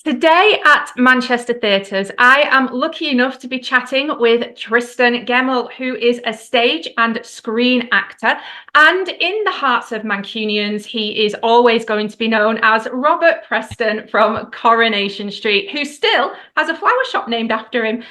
Today at Manchester Theatres, I am lucky enough to be chatting with Tristan Gemmill, who is a stage and screen actor. And in the hearts of Mancunians, he is always going to be known as Robert Preston from Coronation Street, who still has a flower shop named after him.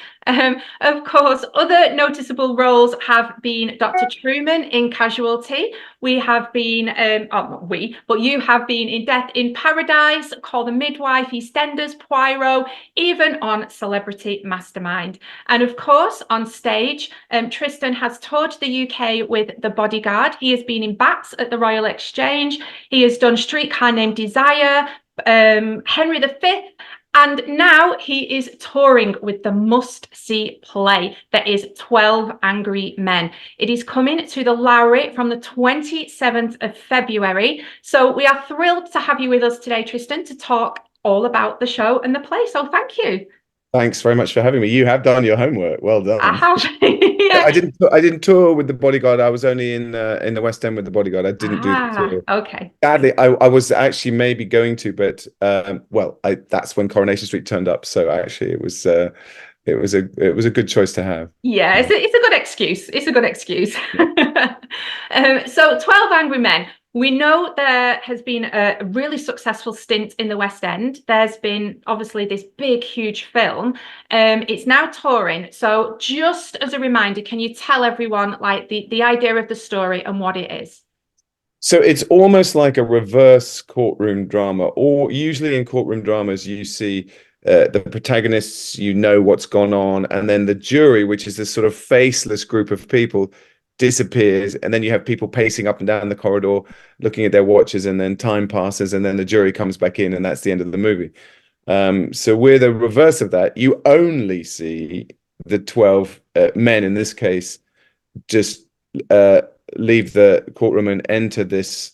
Of course, other noticeable roles have been Dr. Truman in Casualty. We have been, not we, but you have been in Death in Paradise, Call the Midwife, EastEnders, Poirot, even on Celebrity Mastermind. And of course, on stage, Tristan has toured the UK with The Bodyguard. He has been in Bats at the Royal Exchange. He has done Streetcar Named Desire, Henry V. And now he is touring with the must-see play that is 12 Angry Men. It is coming to the Lowry from the 27th of February. So we are thrilled to have you with us today, Tristan, to talk all about the show and the play. So thank you. Thanks very much for having me. You have done your homework. Well done. I have. Yeah. I didn't tour with The Bodyguard. I was only in the West End with The Bodyguard. I didn't do the tour. Okay. Sadly, I was actually maybe going to, but that's when Coronation Street turned up. So actually, it was a good choice to have. Yeah, it's a good excuse. It's a good excuse. So 12 Angry Men. We know there has been a really successful stint in the West End. There's been obviously this big, huge film. It's now touring. So just as a reminder, can you tell everyone like the idea of the story and what it is? So it's almost like a reverse courtroom drama, or usually in courtroom dramas, you see the protagonists, you know what's gone on, and then the jury, which is this sort of faceless group of people, disappears, and then you have people pacing up and down the corridor looking at their watches, and then time passes, and then the jury comes back in, and that's the end of the movie. So we're the reverse of that. You only see the 12 men in this case just leave the courtroom and enter this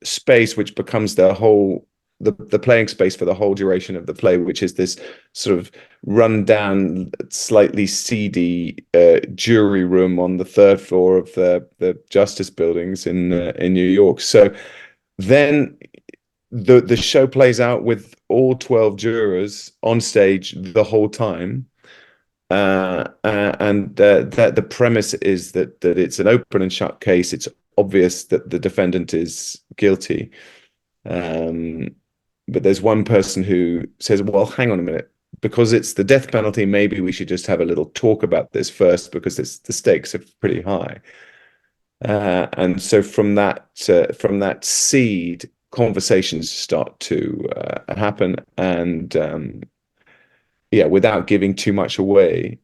space, which becomes the playing space for the whole duration of the play, which is this sort of run-down, slightly seedy jury room on the third floor of the justice buildings in New York. So then the show plays out with all 12 jurors on stage the whole time. And that the premise is that it's an open and shut case. It's obvious that the defendant is guilty. But there's one person who says, well, hang on a minute, because it's the death penalty, maybe we should just have a little talk about this first, because the stakes are pretty high. And so from that seed, conversations start to happen. And without giving too much away,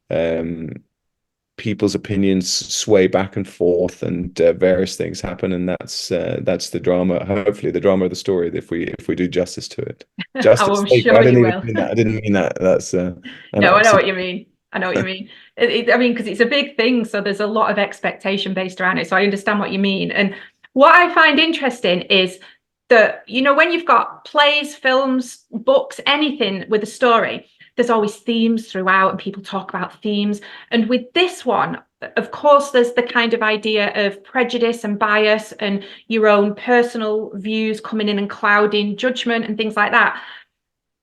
people's opinions sway back and forth, and various things happen, and that's the drama. Hopefully, the drama of the story. If we do justice to it, justice. Oh, I'm sure I didn't you even will. mean that. I didn't mean that. That's no, I know what you mean. I know what you mean. I mean, because it's a big thing, so there's a lot of expectation based around it. So I understand what you mean. And what I find interesting is that, you know, when you've got plays, films, books, anything with a story, there's always themes throughout, and people talk about themes. And with this one, of course, there's the kind of idea of prejudice and bias and your own personal views coming in and clouding judgment and things like that.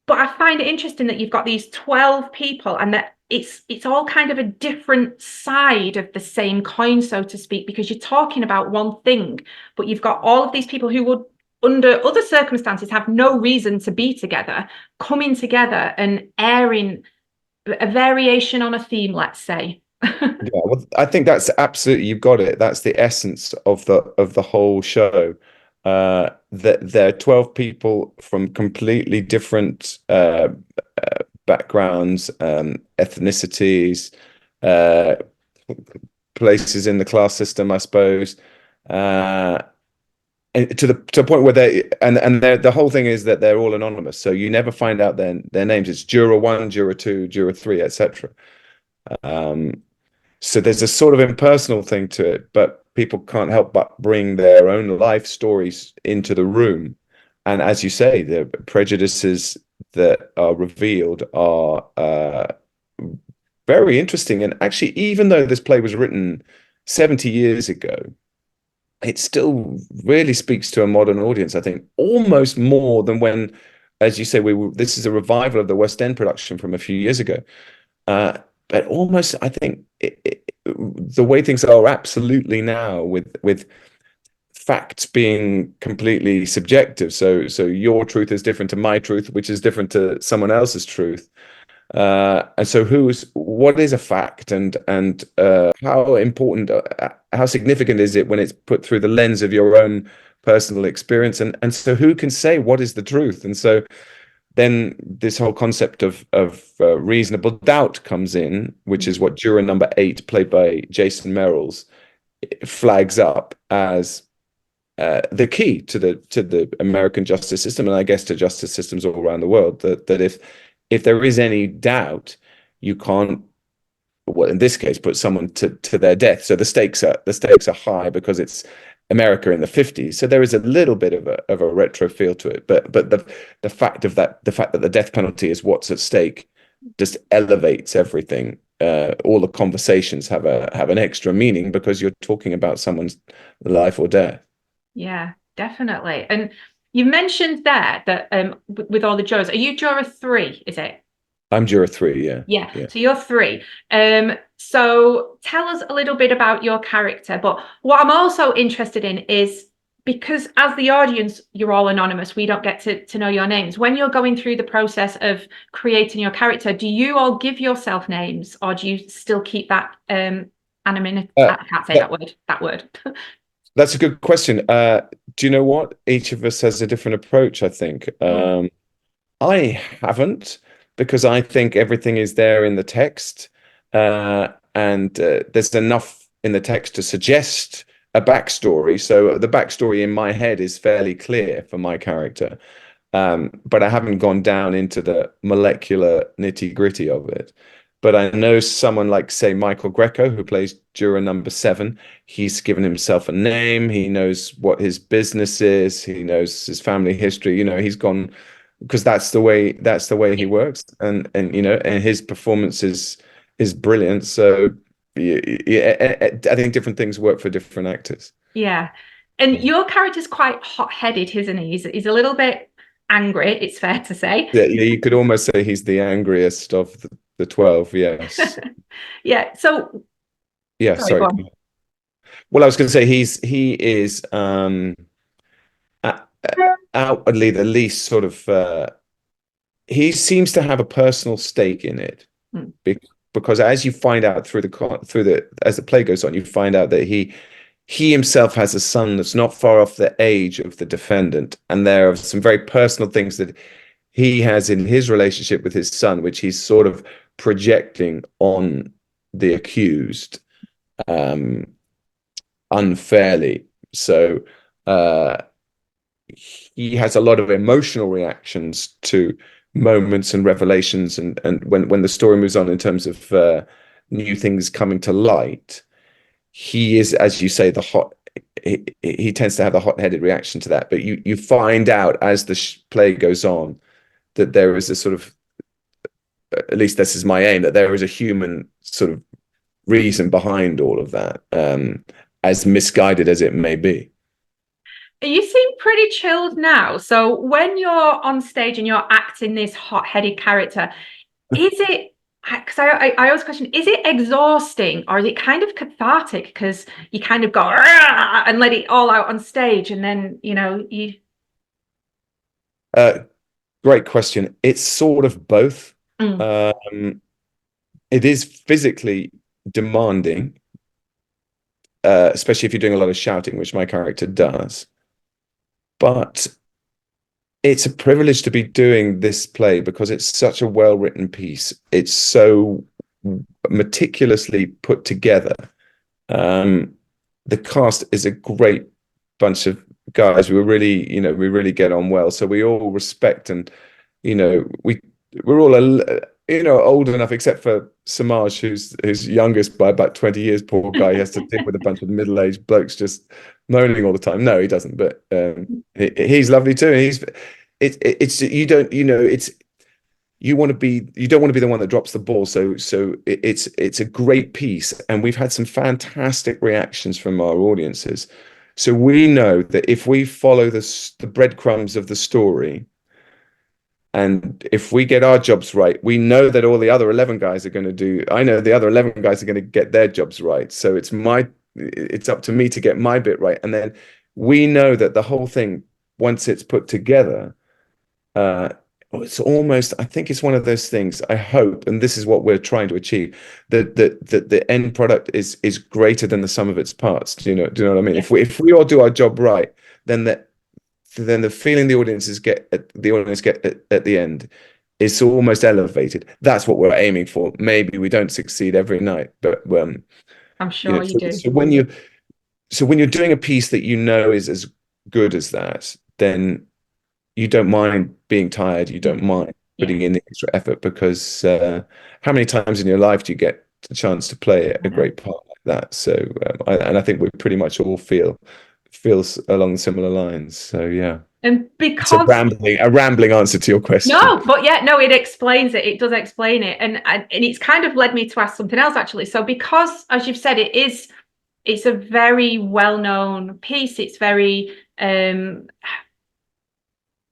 But I find it interesting that you've got these 12 people, and that it's all kind of a different side of the same coin, so to speak, because you're talking about one thing, but you've got all of these people who would, under other circumstances, have no reason to be together, coming together and airing a variation on a theme, let's say. Yeah, well, I think that's absolutely, you've got it. That's the essence of the whole show. That there are 12 people from completely different backgrounds, ethnicities, places in the class system, I suppose. To the point where the whole thing is that they're all anonymous, so you never find out their names. It's juror 1, juror 2, juror 3, etc. So there's a sort of impersonal thing to it, but people can't help but bring their own life stories into the room. And as you say, the prejudices that are revealed are very interesting. And actually, even though this play was written 70 years ago, it still really speaks to a modern audience, I think, almost more than when as you say, this is a revival of the West End production from a few years ago. But almost, I think, the way things are absolutely now, with facts being completely subjective. So your truth is different to my truth, which is different to someone else's truth. And so what is a fact, and how important, how significant is it when it's put through the lens of your own personal experience? And so who can say what is the truth? And so then this whole concept of reasonable doubt comes in, which is what juror number 8, played by Jason Merrells, flags up as the key to the American justice system, and I guess to justice systems all around the world. That if there is any doubt, you can't, well, in this case, put someone to their death. So the stakes are high because it's America in the 50s. So there is a little bit of a retro feel to it. But the fact that the death penalty is what's at stake just elevates everything. All the conversations have an extra meaning because you're talking about someone's life or death. Yeah, definitely. And you mentioned there that with all the jurors, are you juror 3, is it? I'm juror 3, yeah. Yeah. So you're 3. So tell us a little bit about your character. But what I'm also interested in is, because as the audience, you're all anonymous, we don't get to know your names. When you're going through the process of creating your character, do you all give yourself names, or do you still keep that anonymity? I can't say that word. That's a good question. Do you know what? Each of us has a different approach, I think. I haven't, because I think everything is there in the text, and there's enough in the text to suggest a backstory. So the backstory in my head is fairly clear for my character, but I haven't gone down into the molecular nitty-gritty of it. But I know someone like, say, Michael Greco, who plays juror number 7. He's given himself a name. He knows what his business is. He knows his family history. He's gone, because that's the way he works. And his performance is brilliant. So yeah, I think different things work for different actors. Yeah. And your character's quite hot-headed, isn't he? He's a little bit angry, it's fair to say. Yeah, you could almost say he's the angriest of the 12, yes. Yeah. So yeah, sorry. Well, I was going to say he is outwardly the least sort of he seems to have a personal stake in it, because as you find out as the play goes on, you find out that he himself has a son that's not far off the age of the defendant, and there are some very personal things that he has in his relationship with his son, which he's sort of projecting on the accused unfairly. So he has a lot of emotional reactions to moments and revelations, and when the story moves on in terms of new things coming to light, he is, as you say, he tends to have a hot-headed reaction to that. But you find out as the play goes on that there is a sort of, at least this is my aim, that there is a human sort of reason behind all of that, as misguided as it may be. You seem pretty chilled now. So when you're on stage and you're acting this hot-headed character, is it, because I always question, is it exhausting, or is it kind of cathartic because you kind of go and let it all out on stage, and then you Great question. It's sort of both. It is physically demanding, especially if you're doing a lot of shouting, which my character does. But it's a privilege to be doing this play because it's such a well-written piece. It's so meticulously put together. The cast is a great bunch of guys. We really get on well. So we all respect, and we're all old enough, except for Samaj, who's youngest by about 20 years. Poor guy, he has to deal with a bunch of middle-aged blokes just moaning all the time. No, he doesn't, but he's lovely too. You don't want to be the one that drops the ball. So it's a great piece, and we've had some fantastic reactions from our audiences. So we know that if we follow the breadcrumbs of the story, And if we get our jobs right, we know that all the other 11 guys are going to do. I know the other 11 guys are going to get their jobs right. So it's up to me to get my bit right. And then we know that the whole thing, once it's put together, it's almost, I think it's one of those things, I hope, and this is what we're trying to achieve, that the end product is greater than the sum of its parts. Do you know what I mean? Yeah. If we all do our job right, then the feeling the audience get at the end is almost elevated. That's what we're aiming for. Maybe we don't succeed every night, but I'm sure you do. So when you're doing a piece that you know is as good as that, then you don't mind being tired. You don't mind putting in the extra effort, because how many times in your life do you get the chance to play a great part like that? So I think we pretty much all feels along similar lines. So yeah. And It's a rambling answer to your question. No, but yeah, no, it explains it. It does explain it, and it's kind of led me to ask something else actually. So because, as you've said, it's a very well-known piece. It's very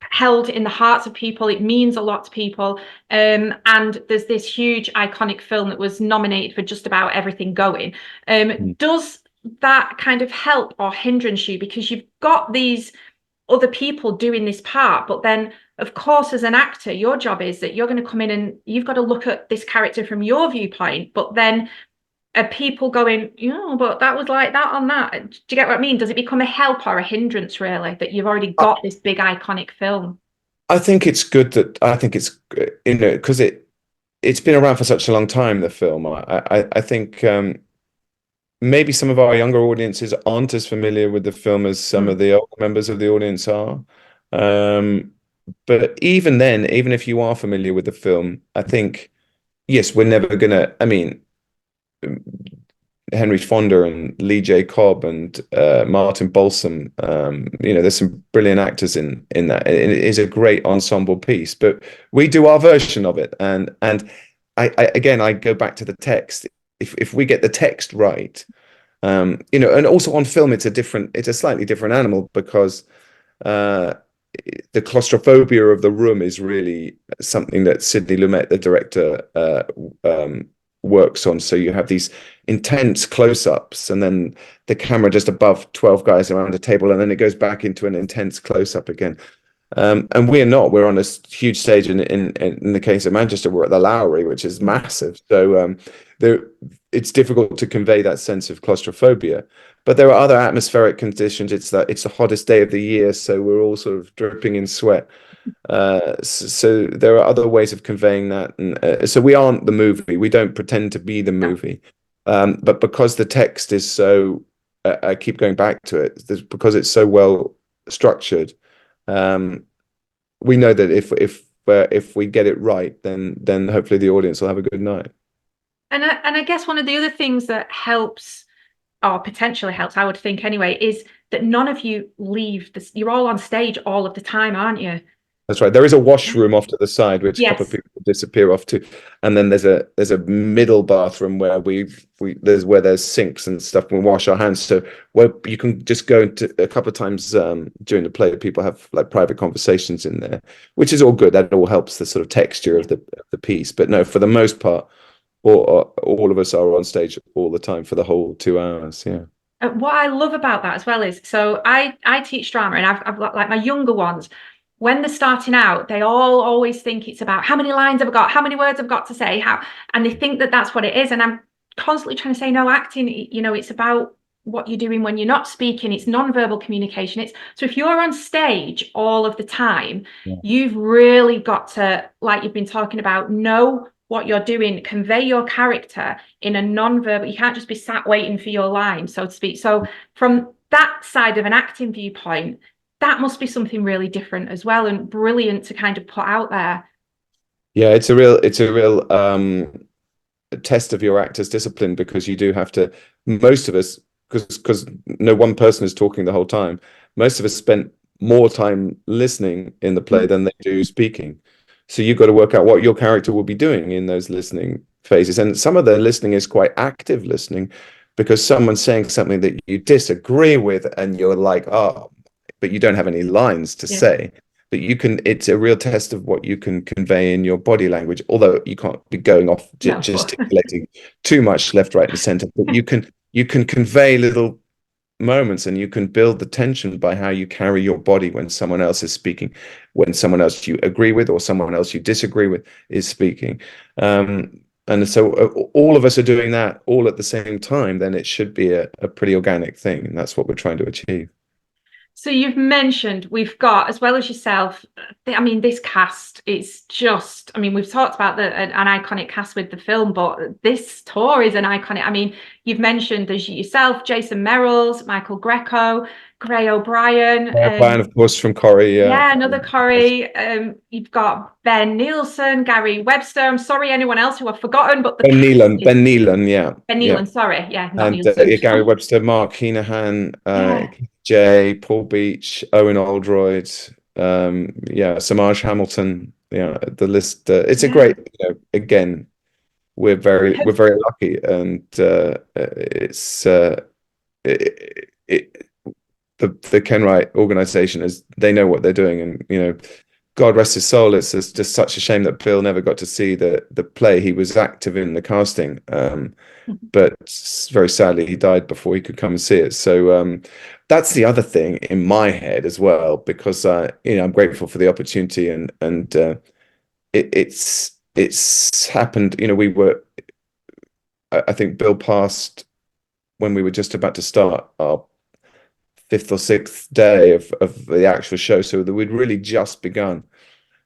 held in the hearts of people. It means a lot to people, and there's this huge iconic film that was nominated for just about everything going. Does that kind of help or hindrance you, because you've got these other people doing this part, but then of course as an actor your job is that you're going to come in and you've got to look at this character from your viewpoint, but then are people going, but that was like that on that? Do you get what I mean? Does it become a help or a hindrance, really, that you've already got this big iconic film? I think it's good because it's been around for such a long time, the film. I think maybe some of our younger audiences aren't as familiar with the film as some of the older members of the audience are. But even then, even if you are familiar with the film, I think, yes, we're never gonna, I mean, Henry Fonda and Lee J. Cobb and Martin Balsam, there's some brilliant actors in that. It is a great ensemble piece, but we do our version of it. And I go back to the text. If we get the text right, and also on film, it's a slightly different animal, because the claustrophobia of the room is really something that Sidney Lumet, the director, works on. So you have these intense close-ups, and then the camera just above 12 guys around a table, and then it goes back into an intense close-up again. And we're on a huge stage in the case of Manchester, we're at the Lowry, which is massive. So it's difficult to convey that sense of claustrophobia. But there are other atmospheric conditions. It's the hottest day of the year, so we're all sort of dripping in sweat. So there are other ways of conveying that. And so we aren't the movie. We don't pretend to be the movie. But because the text is so, I keep going back to it, because it's so well structured. We know that if we get it right, then hopefully the audience will have a good night. And I guess one of the other things that helps, or potentially helps, I would think anyway, is that none of you leave this. You're all on stage all of the time, aren't you? That's right. There is a washroom off to the side, which a couple of people disappear off to, and then there's a middle bathroom where there's sinks and stuff. We wash our hands, so where you can just go into a couple of times during the play. People have like private conversations in there, which is all good. That all helps the sort of texture of the piece. But no, for the most part, all of us are on stage all the time for the whole 2 hours. Yeah. What I love about that as well is, so I teach drama, and I've like my younger ones. When they're starting out, they all always think it's about how many lines have I got, how many words I've got to say, and they think that that's what it is. And I'm constantly trying to say, no, acting, it's about what you're doing when you're not speaking. It's non-verbal communication. So if you're on stage all of the time, you've really got to, like you've been talking about, know what you're doing, convey your character in a non-verbal. You can't just be sat waiting for your line, so to speak. So from that side of an acting viewpoint, that must be something really different as well, and brilliant to kind of put out there. Yeah, it's a real test of your actor's discipline, because you do have to, most of us, because no one person is talking the whole time, most of us spent more time listening in the play than they do speaking. So you've got to work out what your character will be doing in those listening phases. And some of the listening is quite active listening, because someone's saying something that you disagree with and you're like, oh, but you don't have any lines to say. but it's a real test of what you can convey in your body language, although you can't be going off No. gesticulating too much left, right, and center. But you can convey little moments, and you can build the tension by how you carry your body when someone else is speaking, when someone else you agree with or someone else you disagree with is speaking. And so all of us are doing that all at the same time, then it should be a pretty organic thing, and that's what we're trying to achieve. So you've mentioned we've got, as well as yourself, I mean, this cast is just, I mean, we've talked about an iconic cast with the film, but this tour is an iconic, I mean, you've mentioned there's yourself, Jason Merrells, Michael Greco, Gray O'Brien. Brian, of course, from Corrie. Yeah, another Corrie. You've got Ben Nielsen, Gary Webster. I'm sorry, anyone else who I've forgotten, but Ben Nealon, yeah. Ben Nealon, sorry, yeah, not And Nielsen. Gary Webster, Mark Heenahan, Jay, Paul Beach, Owen Oldroyd, Samaj Hamilton. Yeah, the list. It's a great. Again, we're very lucky, and the Ken Wright organization they know what they're doing, and God rest his soul. It's just such a shame that Bill never got to see the play. He was active in the casting, but very sadly he died before he could come and see it. So that's the other thing in my head as well, because I'm grateful for the opportunity, and it's happened. I think Bill passed when we were just about to start our 5th or 6th day of the actual show, so that we'd really just begun.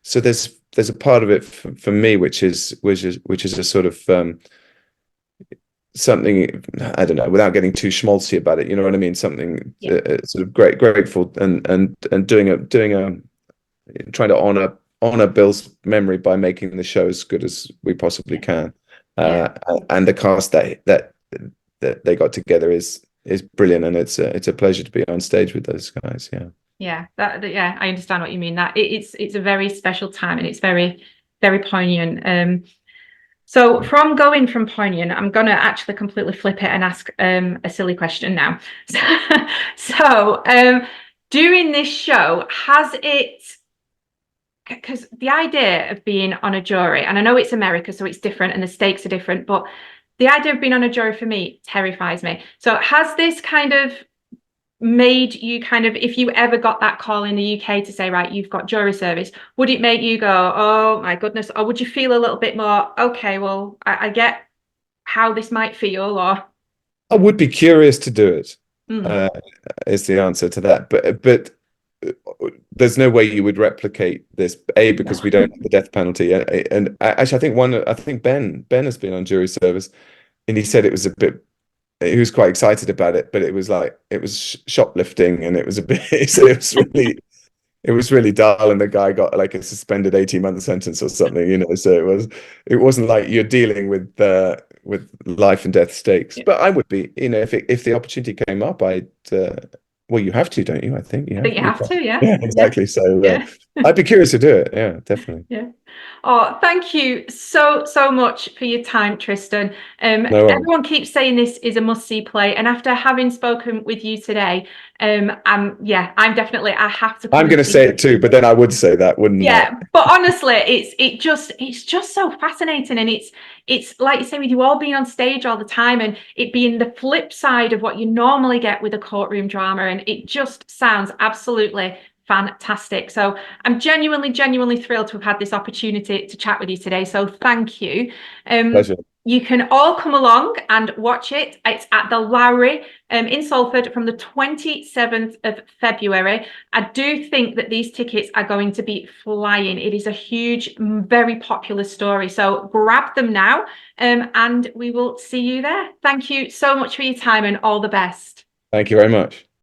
So there's a part of it for me which is a sort of something, I don't know, without getting too schmaltzy about it, you know what I mean, something sort of grateful, and trying to honor Bill's memory by making the show as good as we possibly can. And the cast that they got together is brilliant, and it's a pleasure to be on stage with those guys. I understand what you mean. That it's a very special time, and it's very, very poignant. So from going from poignant, I'm gonna actually completely flip it and ask a silly question now. So during this show, has it, because the idea of being on a jury, and I know it's America, so it's different and the stakes are different, but the idea of being on a jury for me terrifies me. So has this kind of made you kind of, if you ever got that call in the UK to say, right, you've got jury service, would it make you go, oh my goodness, or would you feel a little bit more, okay, well, I get how this might feel? Or I would be curious to do it. Is the answer to that, but there's no way you would replicate this, because we don't have the death penalty, and actually I think Ben has been on jury service, and he said it was a bit, he was quite excited about it, but it was shoplifting, and it was a bit, so it was really dull, and the guy got like a suspended 18-month sentence or something, so it wasn't like you're dealing with life and death stakes. But I would be, if the opportunity came up, I'd well, you have to, don't you? I think you have to. Yeah, exactly. So I'd be curious to do it. Yeah, definitely. Yeah. Oh, thank you so much for your time, Tristan. No everyone keeps saying this is a must-see play, and after having spoken with you today, I'm definitely, I have to. I'm going to say it too, but then I would say that, wouldn't I? Yeah, but honestly, it's just so fascinating, and it's like you say, with you all being on stage all the time, and it being the flip side of what you normally get with a courtroom drama, and it just sounds absolutely fantastic. So I'm genuinely thrilled to have had this opportunity to chat with you today. So thank you. Pleasure. You can all come along and watch it. It's at the Lowry in Salford from the 27th of February. I do think that these tickets are going to be flying. It is a huge, very popular story. So grab them now, and we will see you there. Thank you so much for your time, and all the best. Thank you very much.